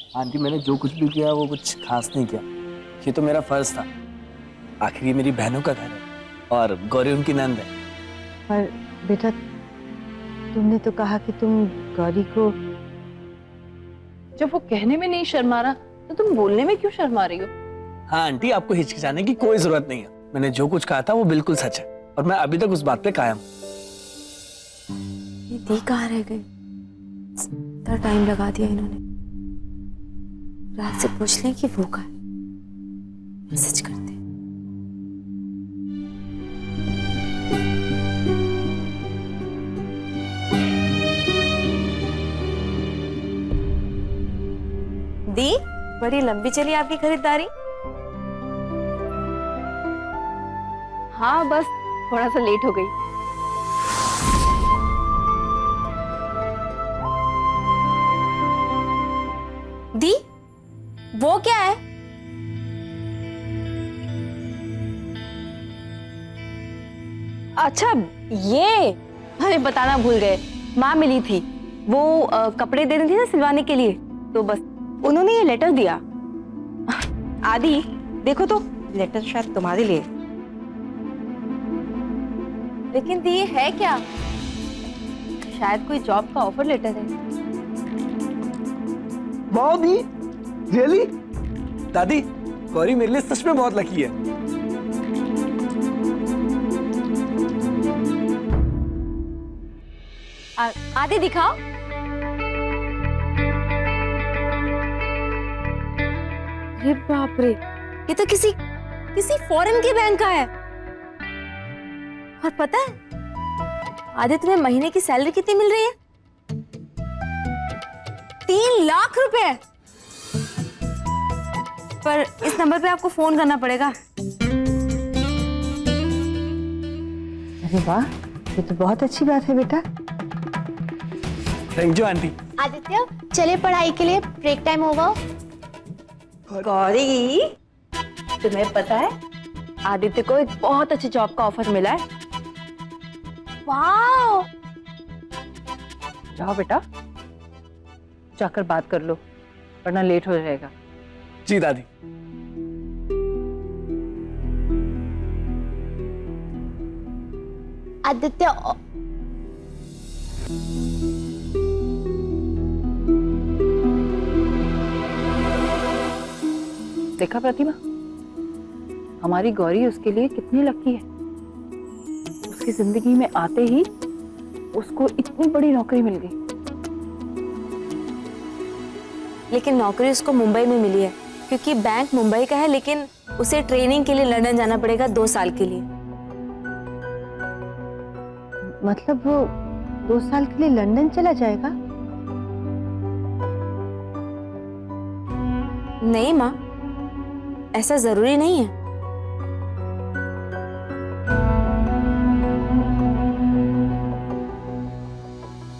Aunty मैंने जो कुछ भी किया वो कुछ खास नहीं किया। ये तो मेरा फर्ज था। आखिर ये मेरी बहनों का घर है और गौरी उनकी नंद है। पर बेटा तुमने तो कहा कि तुम गौरी को। जब वो कहने में नहीं शर्मा रहा तो तुम बोलने में क्यों शर्मा रही हो? हाँ आंटी, आपको हिचकिचाने की कोई जरूरत नहीं है। मैंने जो कुछ कहा था वो बिल्कुल सच है और मैं अभी तक उस बात पे कायम हूं। ये दी कहाँ रह गई? इतना टाइम लगा दिया इन्होंने। रात से पूछ लें कि वो कहाँ है। मैसेज करते हैं। दी, बड़ी लंबी चली आपकी खरीदारी। हाँ बस थोड़ा सा लेट हो गई। दी, वो क्या है? अच्छा ये हमें बताना भूल गए। माँ मिली थी, वो कपड़े दे रही थी ना सिलवाने के लिए, तो बस उन्होंने ये लेटर दिया। आदि देखो तो, लेटर शायद तुम्हारे लिए। लेकिन दी ये है क्या? शायद कोई जॉब का ऑफर लेटर है। दादी, रियली? दादी, गौरी मेरे लिए सच में बहुत लकी है। आदि दिखाओ। अरे बाप रे, ये तो किसी फॉरेन के बैंक का है। और पता है आदि, तुम्हें महीने की सैलरी कितनी मिल रही है? 3 लाख रुपए। पर इस नंबर पे आपको फोन करना पड़ेगा। अरे वाह, ये तो बहुत अच्छी बात है बेटा। Thank you aunty. आदित्य चले पढ़ाई के लिए, ब्रेक टाइम होगा। गौरी, तुम्हें पता है आदित्य को एक बहुत अच्छी जॉब का ऑफर मिला है। वाह, जाओ बेटा, जाकर बात कर लो वरना लेट हो जाएगा। जी दादी। आदित्य देखा प्रतिमा, हमारी गौरी उसके लिए कितनी लकी है। उसकी जिंदगी में आते ही उसको इतनी बड़ी नौकरी मिल गई। लेकिन नौकरी उसको मुंबई में मिली है, क्योंकि बैंक मुंबई का है, लेकिन उसे ट्रेनिंग के लिए लंदन जाना पड़ेगा 2 साल के लिए। मतलब वो 2 साल के लिए लंदन चला जाएगा? नहीं माँ, ऐसा जरूरी नहीं है।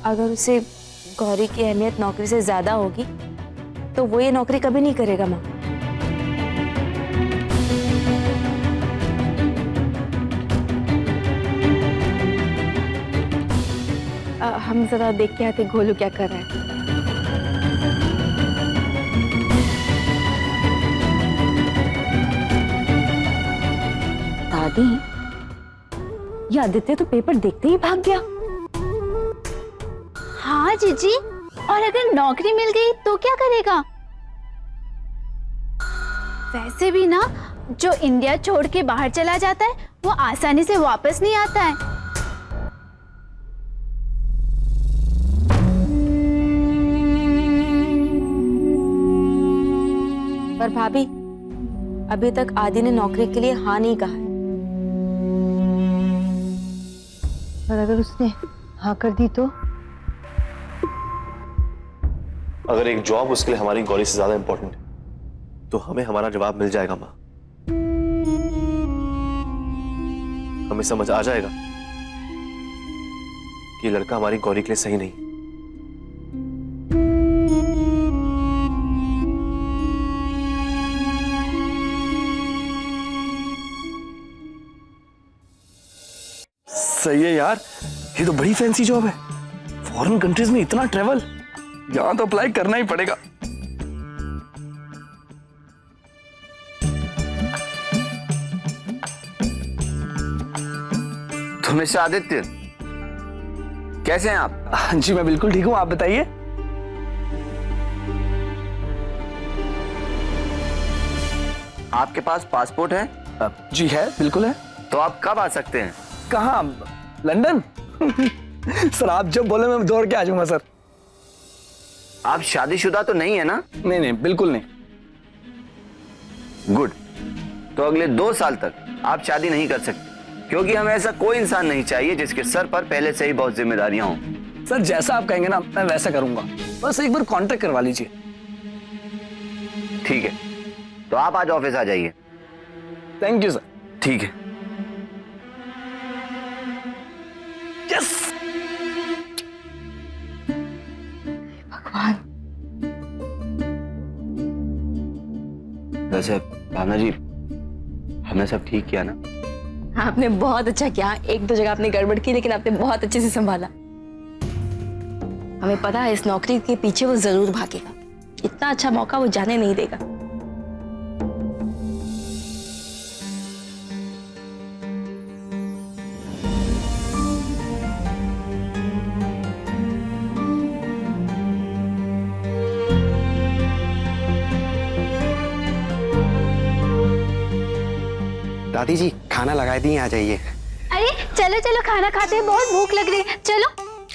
अगर उसे गौरी की अहमियत नौकरी से ज्यादा होगी तो वो ये नौकरी कभी नहीं करेगा माँ। हम जरा देख के आते गोलू क्या कर रहा है। दादी, ये आदित्य तो पेपर देखते ही भाग गया। हाँ जीजी, और अगर नौकरी मिल गई तो क्या करेगा? वैसे भी ना, जो इंडिया छोड़ के बाहर चला जाता है वो आसानी से वापस नहीं आता है। पर भाभी, अभी तक आदि ने नौकरी के लिए हाँ नहीं कहा है। और अगर उसने हाँ कर दी तो? अगर एक जॉब उसके लिए हमारी गौरी से ज्यादा इंपॉर्टेंट है तो हमें हमारा जवाब मिल जाएगा माँ। हमें समझ आ जाएगा कि ये लड़का हमारी गौरी के लिए सही नहीं। सही है यार, ये तो बड़ी फैंसी जॉब है। फॉरेन कंट्रीज में इतना ट्रेवल, यहाँ तो अप्लाई करना ही पड़ेगा। तो मिस्टर आदित्य, कैसे हैं आप? जी मैं बिल्कुल ठीक हूँ, आप बताइए। आपके पास पासपोर्ट है? जी है, बिल्कुल है। तो आप कब आ सकते हैं? कहाँ? लंदन? सर आप जब बोले मैं दौड़ के आ जाऊंगा सर। आप शादीशुदा तो नहीं है ना? नहीं नहीं, बिल्कुल नहीं। गुड। तो अगले 2 साल तक आप शादी नहीं कर सकते, क्योंकि हमें ऐसा कोई इंसान नहीं चाहिए जिसके सर पर पहले से ही बहुत जिम्मेदारियां हों। सर जैसा आप कहेंगे ना मैं वैसा करूंगा, बस एक बार कॉन्ट्रैक्ट करवा लीजिए। ठीक है, तो आप आज ऑफिस आ जाइए। Thank you sir. ठीक है। यस। भगवान, वैसे भावना जी, हमने सब ठीक किया ना? आपने बहुत अच्छा किया। एक दो जगह आपने गड़बड़ की, लेकिन आपने बहुत अच्छे से संभाला। हमें पता है इस नौकरी के पीछे वो जरूर भागेगा। इतना अच्छा मौका वो जाने नहीं देगा। दादी जी खाना लगा दी, आ जाइए। अरे चलो चलो, खाना खाते हैं, बहुत भूख लग रही है। चलो।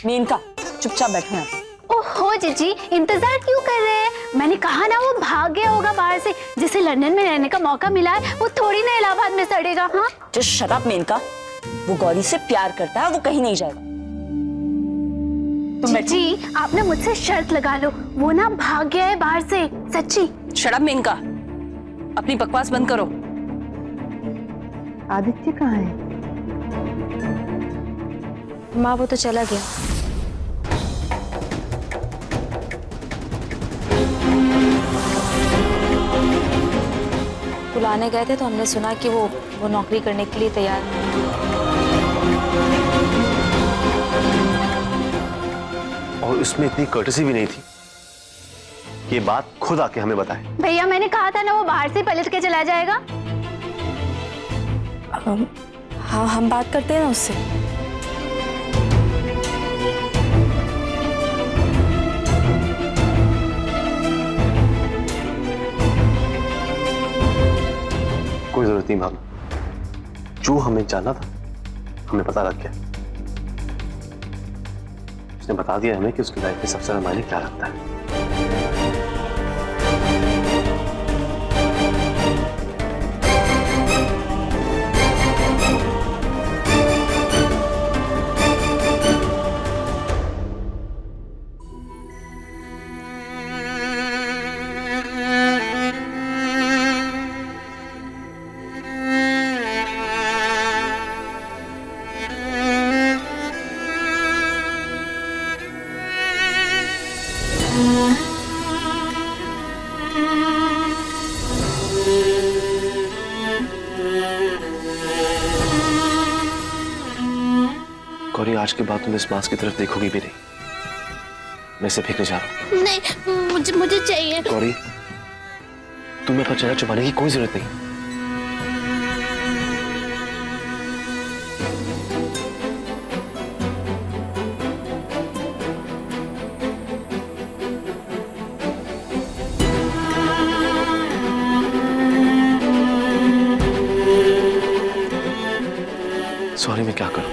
मेनका चुपचाप बैठो यहाँ। ओहो जीजी, इंतजार क्यों कर रहे हैं? मैंने कहा ना वो भाग गया होगा बाहर से। जिसे लंदन में रहने का मौका मिला है वो थोड़ी ना इलाहाबाद में सड़ेगा। हाँ जो शराब मेनका, वो गौरी से प्यार करता है, वो कहीं नहीं जाएगा। जीजी आप ना मुझसे शर्त लगा लो, वो ना भाग गया है बाहर से, सच्ची। शराब मेनका, अपनी बकवास बंद करो। आदित्य कहाँ है? माँ वो तो चला गया। बुलाने गए थे तो हमने सुना कि वो नौकरी करने के लिए तैयार है। और उसमें इतनी कर्टसी भी नहीं थी, ये बात खुद आके हमें बताए। भैया मैंने कहा था ना वो बाहर से पलट के चला जाएगा। हाँ हम बात करते हैं ना उससे। कोई जरूरत नहीं भाभी, जो हमें जानना था हमें पता लग गया। उसने बता दिया हमें कि उसकी लाइफ में सबसे ज्यादा मायने क्या रखता है। गौरी, आज के बाद तुम इस मांस की तरफ देखोगी भी नहीं। मैं इसे फेंकने जा रहा हूँ। नहीं, मुझे चाहिए। गौरी, तुम्हें पर चेहरा छुपाने की कोई जरूरत नहीं। सॉरी, मैं क्या करूं?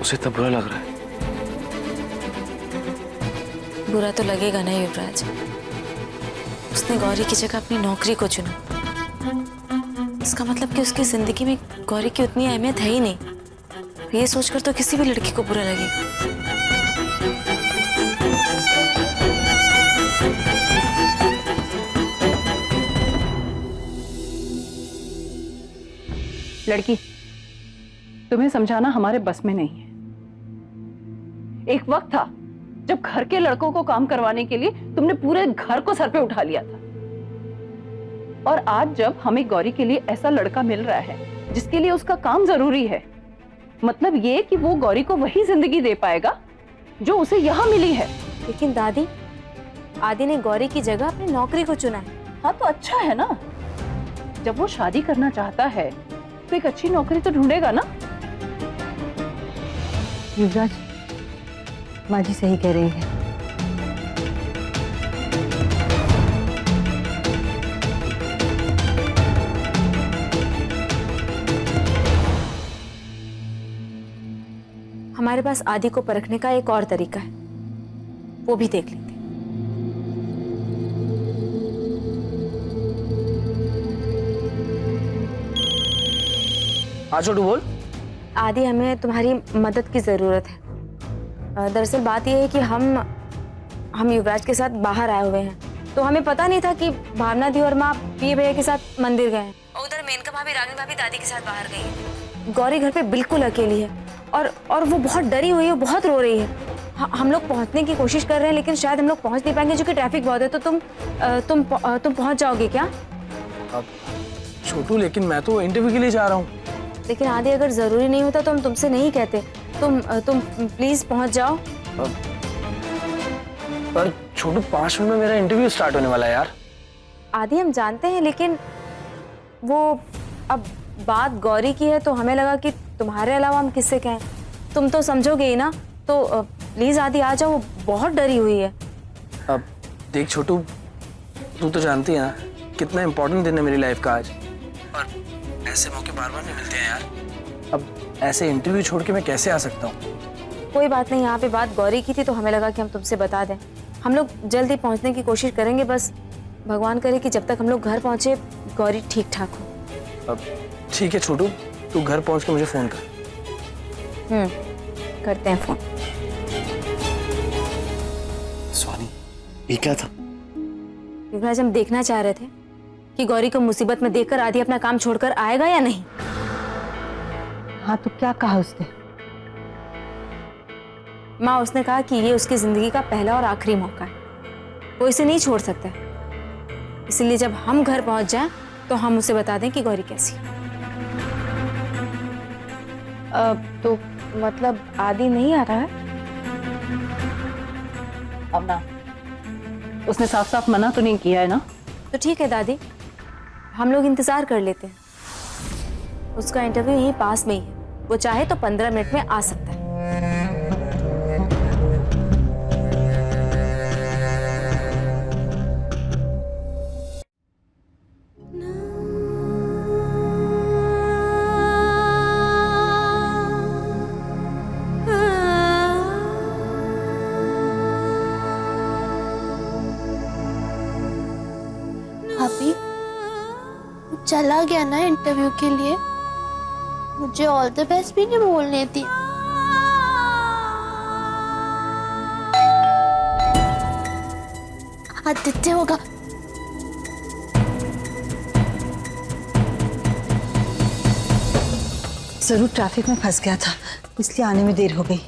उसे इतना बुरा लग रहा है। बुरा तो लगेगा ना युवराज, उसने गौरी की जगह अपनी नौकरी को चुना। इसका मतलब कि उसकी जिंदगी में गौरी की उतनी अहमियत है ही नहीं। ये सोचकर तो किसी भी लड़की को बुरा लगेगा। लड़की, तुम्हें समझाना हमारे बस में नहीं है। एक वक्त था जब घर के लड़कों को काम करवाने के लिए तुमने पूरे घर को सर पे उठा लिया था, और आज जब हमें गौरी के लिए ऐसा लड़का मिल रहा है जिसके लिए उसका काम जरूरी है, मतलब ये कि वो गौरी को वही जिंदगी दे पाएगा जो उसे यहाँ मिली है। लेकिन दादी, आदि ने गौरी की जगह अपनी नौकरी को चुना है। हाँ तो अच्छा है ना, जब वो शादी करना चाहता है तो एक अच्छी नौकरी तो ढूंढेगा ना। युवराज, माँ जी सही कह रही है। हमारे पास आदि को परखने का एक और तरीका है, वो भी देख लेते हैं। हाँ छोटू बोल। आदि, हमें तुम्हारी मदद की जरूरत है। दरअसल बात यह है कि हम युवराज के साथ बाहर आए हुए हैं, तो हमें पता नहीं था कि भावना दी और माँ पिए भैया के साथ मंदिर गए हैं। और उधर मेनका भाभी, रागिनी भाभी दादी के साथ बाहर गई है। गौरी घर पे बिल्कुल अकेली है और वो बहुत डरी हुई है, बहुत रो रही है। हम लोग पहुंचने की कोशिश कर रहे हैं, लेकिन शायद हम लोग पहुंच नहीं पाएंगे, क्योंकि ट्रैफिक बहुत है। तो तुम पहुंच जाओगे क्या? अब छोटू, लेकिन मैं तो इंटरव्यू के लिए जा रहा हूँ। लेकिन आदि, अगर जरूरी नहीं होता तो हम तुमसे नहीं कहते। तुम प्लीज पहुंच जाओ। पर छोटू, 5 मिनट में मेरा इंटरव्यू स्टार्ट होने वाला है यार। आदि, हम जानते हैं, लेकिन वो अब बात गौरी की है, तो हमें लगा कि तुम्हारे अलावा हम किससे कहें। तुम तो समझोगे ही ना, तो प्लीज आदि आ जाओ, वो बहुत डरी हुई है। अब देख छोटू, तू तो जानती है ना कितना इम्पोर्टेंट दिन है मेरी लाइफ का आज, और ऐसे मौके बार बार नहीं मिलते हैं यार। अब ऐसे इंटरव्यू छोड़ के मैं कैसे आ सकता हूँ? कोई बात नहीं, यहाँ पे बात गौरी की थी, तो हमें लगा कि हम तुमसे बता दें। हम लोग जल्दी पहुँचने की कोशिश करेंगे, बस भगवान करे कि जब तक हम लोग घर पहुँचे गौरी ठीक ठाक हो। अब ठीक है छोटू, तू घर पहुँच के मुझे फ़ोन कर। करते हैं फ़ोन। स्वानी, ये क्या था? युवराज, हम देखना चाह रहे थे कि गौरी को मुसीबत में देखकर आदि अपना काम छोड़कर आएगा या नहीं। हाँ, तो क्या कहा उसने? माँ, उसने कहा कि ये उसकी जिंदगी का पहला और आखिरी मौका है, वो इसे नहीं छोड़ सकता है। इसलिए जब हम घर पहुंच जाएं तो हम उसे बता दें कि गौरी कैसी है। तो मतलब आदि नहीं आ रहा है? अब ना, उसने साफ साफ मना तो नहीं किया है ना? तो ठीक है दादी, हम लोग इंतजार कर लेते हैं। उसका इंटरव्यू यहीं पास में ही है, वो चाहे तो 15 मिनट में आ सकता है। भाभी, चला गया ना इंटरव्यू के लिए, मुझे ऑल द बेस्ट भी नहीं बोलने दी। आदित्य होगा। जरूर ट्रैफिक में फंस गया था, इसलिए आने में देर हो गई।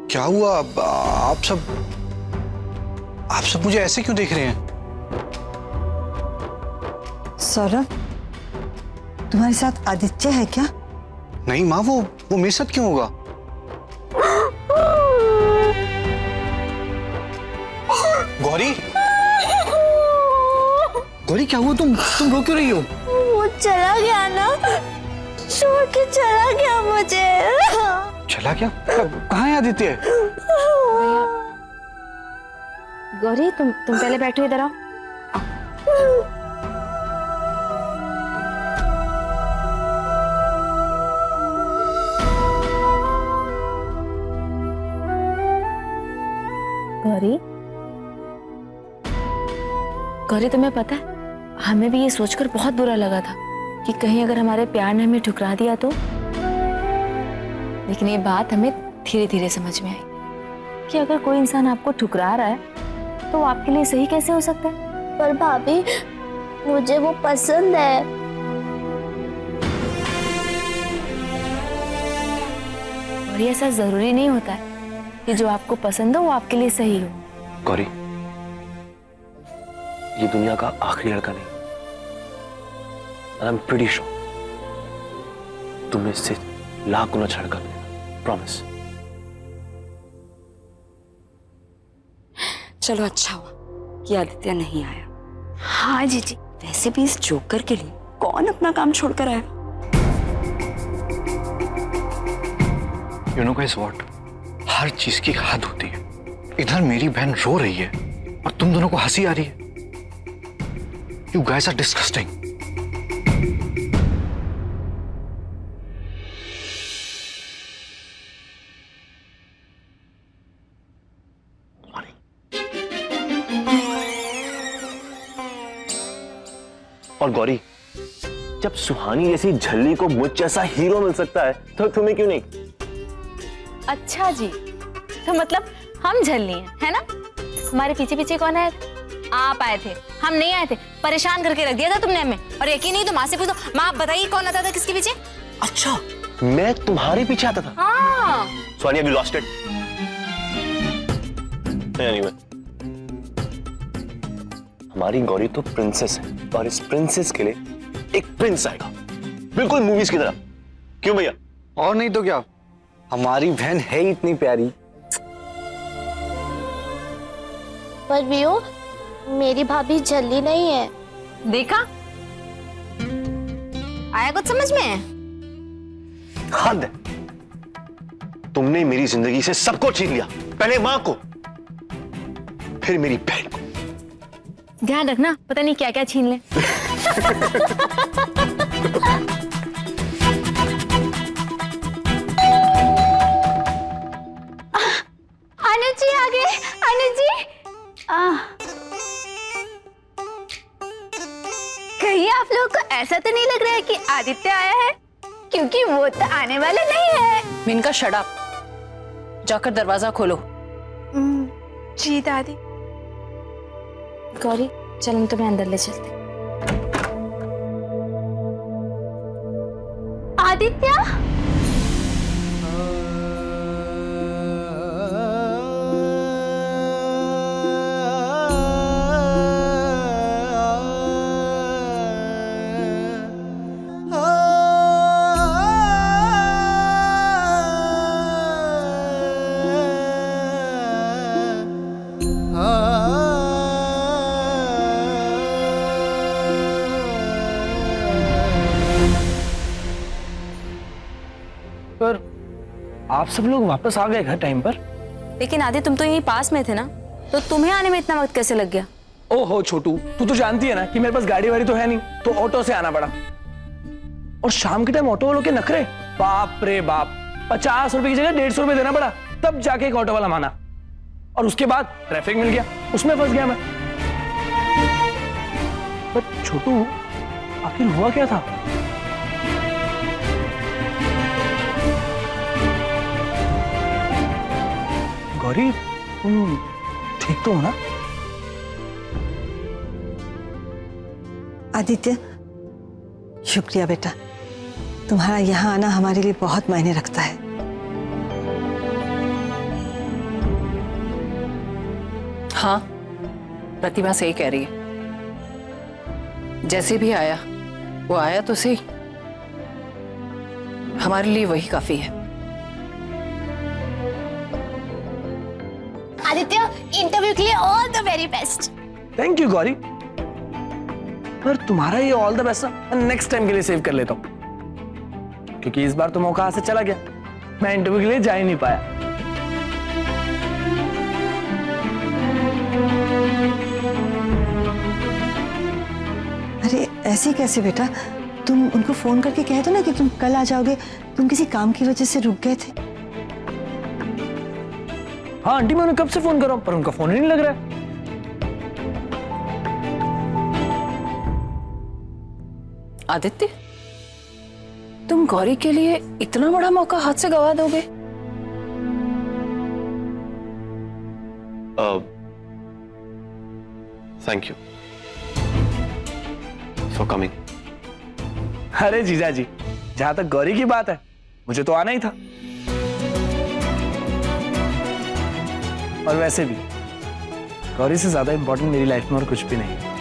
क्या हुआ? आप सब मुझे ऐसे क्यों देख रहे हैं? सौरभ, तुम्हारे साथ आदित्य है क्या? नहीं माँ, वो मेरे साथ क्यों होगा? गौरी, गौरी क्या हुआ? तुम रो क्यों रही हो? वो चला गया ना, छोड़ के चला गया मुझे। चला क्या? कहाँ है आदित्य? गौरी, तुम पहले बैठो, इधर आओ। गौरी, गौरी, तुम्हें पता है, हमें भी ये सोचकर बहुत बुरा लगा था कि कहीं अगर हमारे प्यार ने हमें ठुकरा दिया तो। लेकिन ये बात हमें धीरे धीरे समझ में आई। कि अगर कोई इंसान आपको ठुकरा रहा है तो वो आपके लिए सही कैसे हो सकता है? पर भाभी मुझे वो पसंद है। और ये ऐसा जरूरी नहीं होता है कि जो आपको पसंद हो वो आपके लिए सही हो। गौरी, ये दुनिया का आखिरी लड़का नहीं। आई एम प्रीटी श्योर तुम्हें इससे लाख गुना अच्छा लड़का मिलेगा, प्रॉमिस। चलो अच्छा हुआ कि आदित्य नहीं आया। हाँ जीजी। वैसे भी इस जोकर के लिए कौन अपना काम छोड़कर आया? यू नो गाइस व्हाट, हर चीज की हद होती है। इधर मेरी बहन रो रही है और तुम दोनों को हंसी आ रही है। You guys are disgusting. और गौरी, जब सुहानी जैसी झल्ली को मुझ जैसा हीरो मिल सकता है तो तुम्हें क्यों नहीं? अच्छा जी, तो मतलब हम झल्ली हैं, है ना? हमारे पीछे पीछे कौन आया था? आप आए थे, हम नहीं आए थे। परेशान करके रख दिया था तुमने हमें। और यकीन नहीं तो माँ से पूछो। माँ आप बताइए कौन आता था किसके पीछे? अच्छा, मैं तुम्हारे पीछे आता था? हाँ। सुहानी, have you lost it? Anyway, हमारी गौरी तो प्रिंसेस है और इस प्रिंसेस के लिए एक प्रिंस आएगा, बिल्कुल मूवीज की तरह। क्यों भैया? और नहीं तो क्या, हमारी बहन है ही इतनी प्यारी। पर वियो, मेरी भाभी झल्ली नहीं है। देखा, आया कुछ समझ में? हद है, तुमने मेरी जिंदगी से सबको छीन लिया। पहले मां को, फिर मेरी बहन को। ध्यान रखना, पता नहीं क्या क्या छीन ले। अनुज जी आ गए। अनुज जी, कहीं आप लोगों को ऐसा तो नहीं लग रहा है कि आदित्य आया है? क्योंकि वो तो आने वाला नहीं है। मिनका शट अप, जाकर दरवाजा खोलो। जी दादी। गौरी चल, हम तुम्हें अंदर ले चलते। आदित्य, पर आप सब लोग वापस आ गए घर टाइम पर। लेकिन आदि तुम तो यहीं पास में थे ना, तो तुम्हें आने में इतना वक्त कैसे लग गया? ओहो छोटू, तू तो जानती है ना कि मेरे पास गाड़ी वाड़ी तो है नहीं, तो ऑटो से आना पड़ा। और शाम के टाइम ऑटो वालों के नखरे, बाप रे बाप। 50 रुपए की जगह 150 रुपए देना पड़ा, तब जाके एक ऑटो वाला माना। और उसके बाद ट्रैफिक मिल गया, उसमें फंस गया मैं। पर छोटू, आखिर हुआ क्या था? गौरी, तुम ठीक तो हो ना? आदित्य, शुक्रिया बेटा, तुम्हारा यहाँ आना हमारे लिए बहुत मायने रखता है। हाँ, प्रतिभा सही कह रही है। जैसे भी आया, वो आया तो सही, हमारे लिए वही काफी है। आदित्य, इंटरव्यू के लिए all the very best. Thank you Gauri, पर तुम्हारा ये all the best next time के लिए सेव कर लेता हूँ, क्योंकि इस बार तो मौका हाथ से चला गया, मैं इंटरव्यू के लिए जा ही नहीं पाया। अरे ऐसे कैसे बेटा, तुम उनको फोन करके कह दो ना कि तुम कल आ जाओगे, तुम किसी काम की वजह से रुक गए थे। हाँ आंटी, मैं उन्हें कब से फोन कर रहा हूँ पर उनका फोन ही नहीं लग रहा है। आदित्य, तुम गौरी के लिए इतना बड़ा मौका हाथ से गवा दोगे? Thank you for coming. अरे जीजा जी, जहां तक गौरी की बात है, मुझे तो आना ही था। और वैसे भी गौरी से ज्यादा इंपॉर्टेंट मेरी लाइफ में और कुछ भी नहीं है।